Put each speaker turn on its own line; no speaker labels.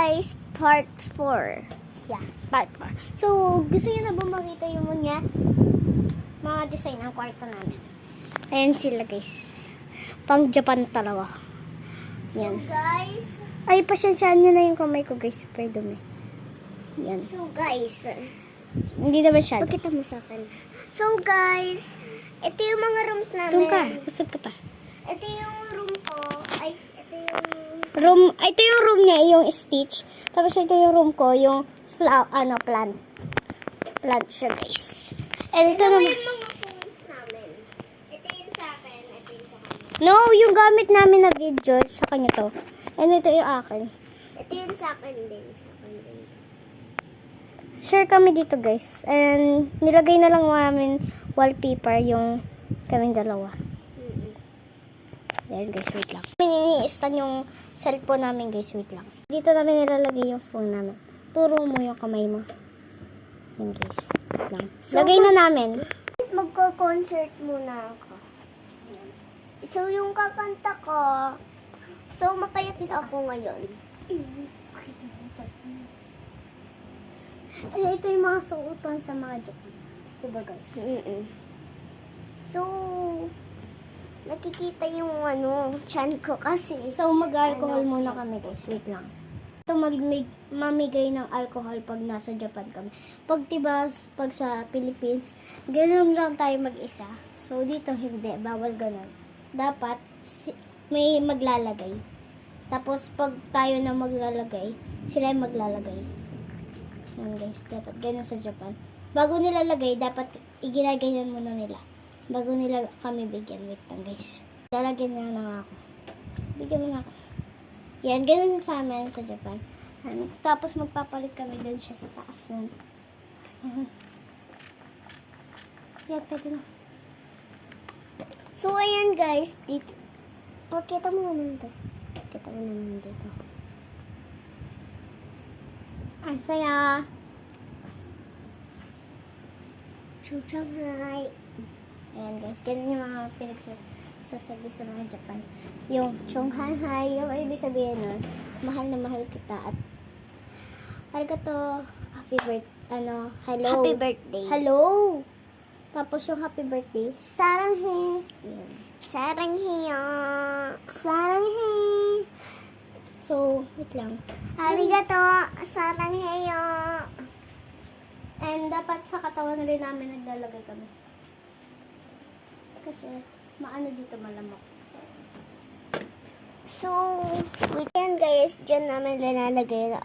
guys, part 4. Yeah, part 4. So, gusto niyo na ba makita yung mga design ng kwarto namin? Ayan sila guys. Pang Japan talaga. Yan. So guys, ay pasyensyahan nyo na yung kamay ko guys. Super dumi. Yan. So guys, hindi naman siya. Pakita mo sa akin. So guys, ito yung mga rooms namin. Doon ka. Usap ka pa. Ito yung room ko. Ay, ito yung room. Ito yung room niya, yung Stitch. Tapos ito yung room ko, yung plant. Plant siya guys. And ito naman yung mga phones namin. Ito yung sa akin, ito yung sa kanya. No, yung gamit namin na video, sa kanya to. And ito yung akin. Ito yung sa akin din, sa akin din. Share kami dito guys. And nilagay na lang namin wallpaper yung kaming dalawa. Ayan guys, wait lang. Ini-stand yung cellphone namin guys, wait lang. Dito namin nilalagay yung phone namin. Turo mo yung kamay mo. Ayan guys, wait lang. So, lagay na namin. Magko-concert muna ako. So yung kakanta ko, so mapayat ako ngayon. Ay, ito yung mga suotan sa mga Japan. Diba guys? So, nakikita yung chan ko kasi. So, mag-alcohol muna kami guys. Wait lang. Ito mamigay ng alcohol pag nasa Japan kami. Pag sa Philippines, ganun lang tayo mag-isa. So, dito hindi. Bawal ganun. Dapat, may maglalagay. Tapos, pag tayo na maglalagay, sila yung maglalagay. Yan guys, dapat ganun sa Japan. Bago nilalagay, dapat iginaganyan muna nila. Bago nila kami bigyan. Wait lang guys. Lalagyan niya na ako. Bigyan mo na ako. Yan, ganun sa amin sa Japan. Tapos magpapalit kami dun siya sa taas nun. Yan, pwede na. So, ayan guys. Dito. Pakita mo naman dito. Pakita mo naman dito. Ang saya. Shanghai. Ayan guys, ganun yung mga pinagsasabi sa mga Japan. Yung Shanghai, yung ibig sabihin nun, mahal na mahal kita at arigato, happy birthday, hello. Happy birthday. Hello. Tapos yung happy birthday, saranghe. Saranghe. Saranghe. So, wait lang. Arigato, saranghe. And dapat sa katawan rin namin naglalagay kami. Kasi maano dito malamok. So, wait yan guys. Diyan namin nilalagay